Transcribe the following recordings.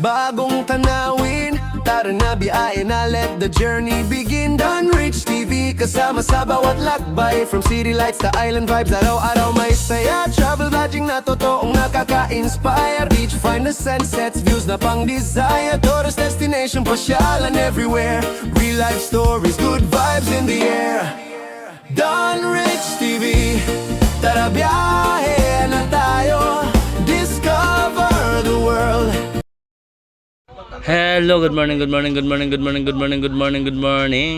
bagong tanawin. Tara na biyahe na, let the journey begin. Dunrich TV, kasama sa bawat lakbay. From city lights to island vibes, araw-araw may saya. Travel vlogging na totoong nakaka-inspire. Beach find the sunsets, views na pang-desire. Tourist destination, pasyalan everywhere. Real life stories, good vibes in the air. Dunrich TV, tara biyahe na tayo. Discover the world. Hello, good morning.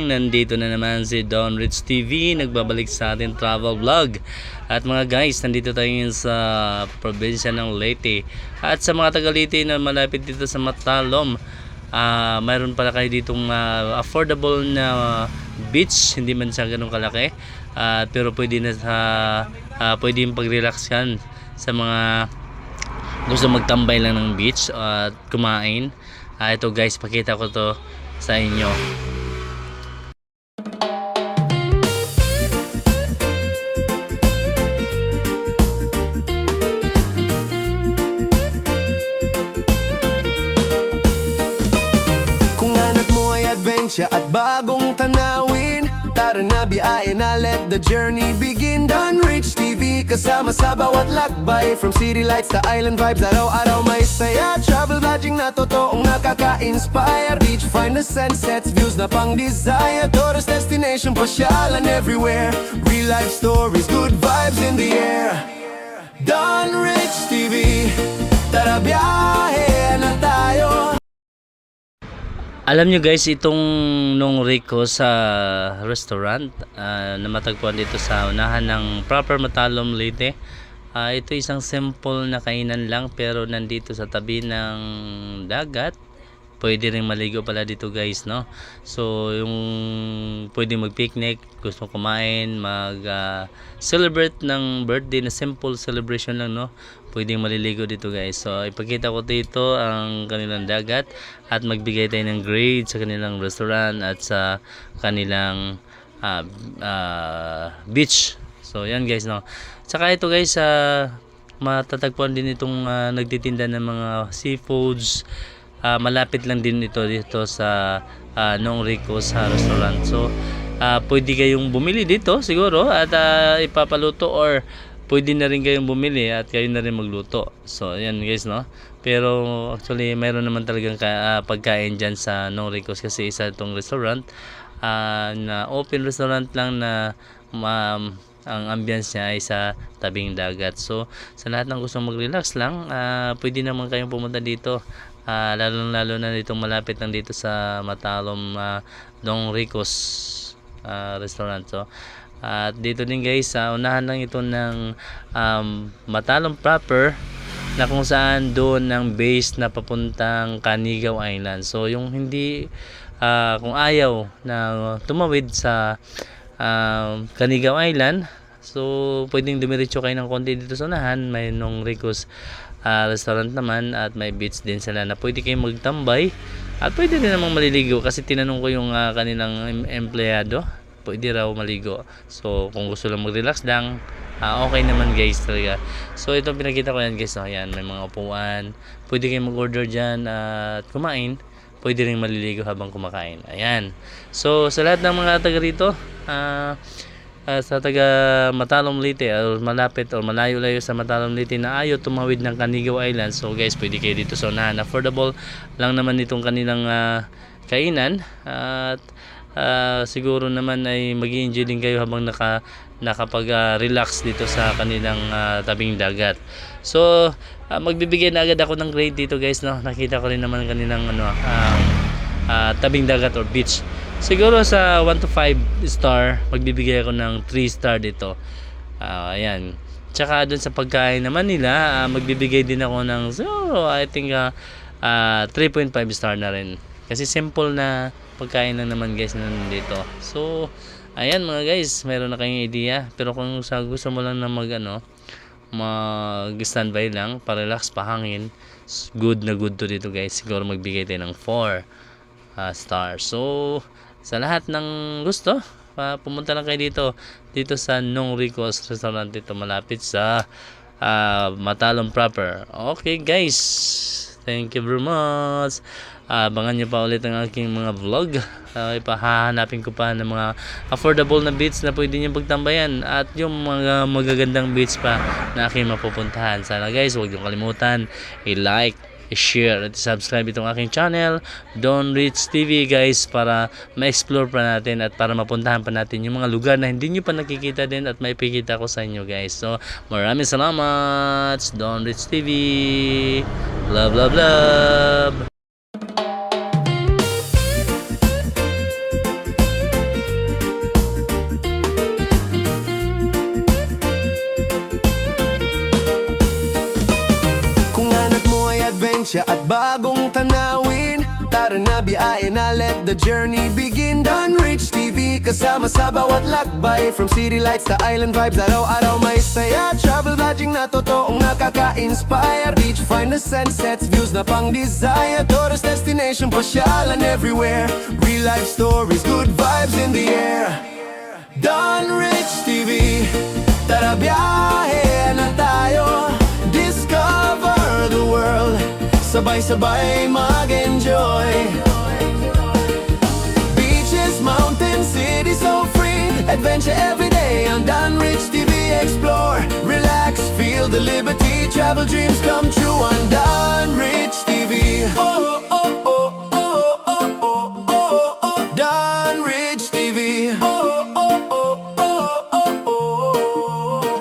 Nandito na naman si Dunrich TV, nagbabalik sa ating travel vlog. At mga guys, nandito tayo ngayon sa probinsya ng Leyte. At sa mga taga Leyte na malapit dito sa Matalom, mayroon pala kayo ditong affordable na beach. Hindi man siya ganun kalaki, pero pwede na pwede yung pag-relax yan sa mga gusto magtambay lang ng beach at kumain. Ito guys, pakita ko to sa inyo. Kung hanap mo ay adventure at bagong tanawin, tara na biyahe na, let the journey begin. Dunrich TV, kasama sa bawat lakbay. From city lights to island vibes, araw-araw may saya. Travel vlogging na totoong nakaka-inspire. Beach find the sunsets, views na pang-desire. Tourist destination, pasyalan everywhere. Real life stories, good vibes in the air. Dunrich TV, tara biyahe na tayo. Alam nyo guys, itong Nong Rico sa restaurant na matagpuan dito sa unahan ng proper Matalom, Leyte. Ito isang simple na kainan lang, pero nandito sa tabi ng dagat. Pwede rin maligo pala dito guys, no? So yung pwede mag-picnic, gusto kumain, mag-celebrate ng birthday na simple celebration lang, no? Pwedeng maliligo dito guys. So ipakita ko dito ang kanilang dagat at magbigay tayo ng grade sa kanilang restaurant at sa kanilang beach. So yan guys, no? Saka ito guys, matatagpuan din itong nagtitinda ng mga seafoods. Malapit lang din ito dito sa Nong Rico sa restaurant. So pwede kayong bumili dito siguro at ipapaluto, or pwede na rin kayong bumili at kayo na rin magluto. So ayan guys, no? Pero actually mayroon naman talagang pagkain dyan sa Nong Rico, kasi isa itong restaurant na open restaurant lang na ang ambience niya ay sa tabing dagat. So sa lahat ng gustong mag-relax lang, pwede naman kayong pumunta dito. Lalo na ditong malapit lang dito sa Matalom, Nong Rico's restaurant. So at dito din guys, unahan lang ito ng Matalom proper, na kung saan doon ng base na papuntang Canigao Island. So yung hindi kung ayaw na tumawid sa Canigao Island, so pwedeng dumiretso kayo ng konti dito sa unahan. May Nong Rico's restaurant naman at may beach din sila na pwede kayong magtambay at pwede din namang maliligo, kasi tinanong ko yung kanilang empleyado, pwede raw maligo. So kung gusto lang mag-relax lang, okay naman guys talaga. So ito pinakita ko yan guys, no? Ayan, may mga upuan, pwede kayong mag-order dyan at kumain, pwede rin maliligo habang kumakain. Ayan, so sa lahat ng mga taga rito, sa taga Matalom, Leyte, or malapit or malayo-layo sa Matalom, Leyte na ayaw tumawid ng Canigao Island, so guys, pwede kayo dito sa unahan. Affordable lang naman itong kanilang kainan, at siguro naman ay mag-i-enjoy din kayo habang nakapag-relax dito sa kanilang tabing dagat. So magbibigay na agad ako ng grade dito guys, no? Nakita ko rin naman kanilang tabing dagat or beach. Siguro sa 1 to 5 star, magbibigay ako ng 3 star dito. Ayan. Tsaka dun sa pagkain naman nila, magbibigay din ako ng siguro, I think 3.5 star na rin. Kasi simple na pagkain lang naman guys na nandito. So ayan mga guys, meron na kayong idea. Pero kung gusto mo lang na mag-standby lang, pa-relax, pahangin, good na good to dito guys. Siguro magbigay tayo ng 4 star. So sa lahat ng gusto, pumunta lang kayo dito sa Nong Rico's restaurant, dito malapit sa Matalom proper. Okay guys, Thank you very much. Abangan nyo pa ulit ang aking mga vlog. Ipahahanapin ko pa ng mga affordable na beach na pwede nyo pagtambayan at yung mga magagandang beach pa na aking mapupuntahan. Sana guys, huwag nyo kalimutan i-like, i-share at i-subscribe itong aking channel, Don Rich TV guys, para ma-explore pa natin at para mapuntahan pa natin yung mga lugar na hindi nyo pa nakikita din at maipikita ko sa inyo guys. So maraming salamat, Don Rich TV. Love, love, love. At bagong tanawin, tara na biyahe na, let the journey begin. Don Rich TV, kasama sa bawat lakbay, from city lights to island vibes, araw-araw may saya. Travel vlogging na totoong nakaka-inspire, beach find the sunsets, views na pang desire. Tourist destination, pasyalan everywhere, real life stories, good vibes in the air. Don Rich TV, tara biyahe na tayo, discover the world, sabay-sabay mag-enjoy. Beaches, mountains, cities so free, adventure every day on Don Rich TV. Explore, relax, feel the liberty, travel dreams come true on Don Rich TV. Oh, oh, oh, oh, oh, oh, oh, oh, oh, Don Rich TV. Oh, oh, oh, oh, oh, oh.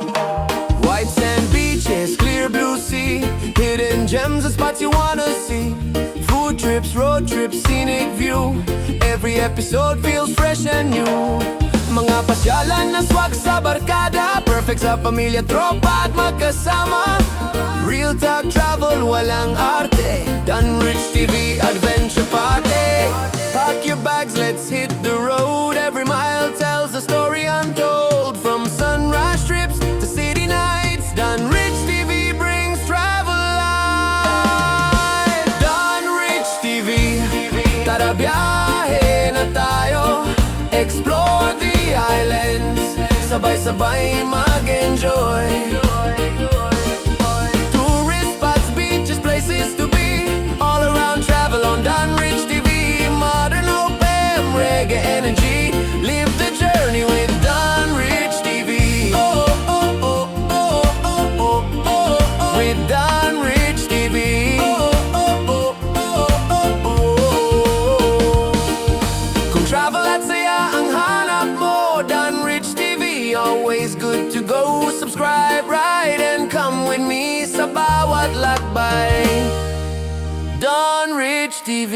White sand beaches, clear blue sea, hidden gems and spots you wanna see. Food trips, road trips, scenic view, every episode feels fresh and new. Mga pasyalan na swag sa barkada, perfect sa pamilya, tropa at magkasama. Real talk travel, walang arte, Don Rich TV Adventure Party. Pack your bags, let's hit the road, every mile tells a story untold. From sunrise trips to city nights, Don Rich TV brings travel life. Don Rich TV, tara biyahe na tayo, explore the islands, sabay-sabay mag-enjoy. Tourist spots, beaches, places to be, all around travel on Don Rich TV. Modern open, reggae energy, live the journey with Don Rich TV. Oh, oh, oh, oh, oh, oh, oh, oh, with Don Rich TV. Oh, oh, oh, oh, oh, oh. Kung travel at saya ang hanap mo, Don Rich TV, always good to go. Subscribe, ride, and come with me sa bawat lakbay, Don Rich TV.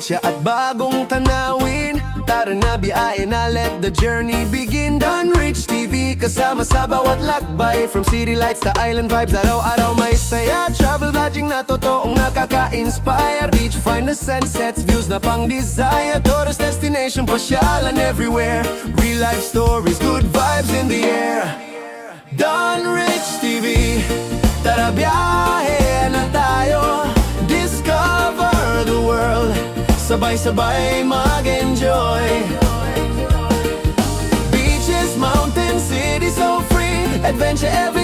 At bagong tanawin, tara na biyahe na, let the journey begin. Don Rich TV, kasama sa bawat lakbay, from city lights to island vibes, araw-araw may saya. Travel vlogging na totoong nakaka-inspire, beach find the sunsets, views na pang desire. Tourist destination, pasyalan everywhere, real life stories, good vibes in the air. Don Rich TV, tara biyahe na tayo, discover the world, sabay-sabay mag-enjoy. Beaches, mountains, cities so free, adventure every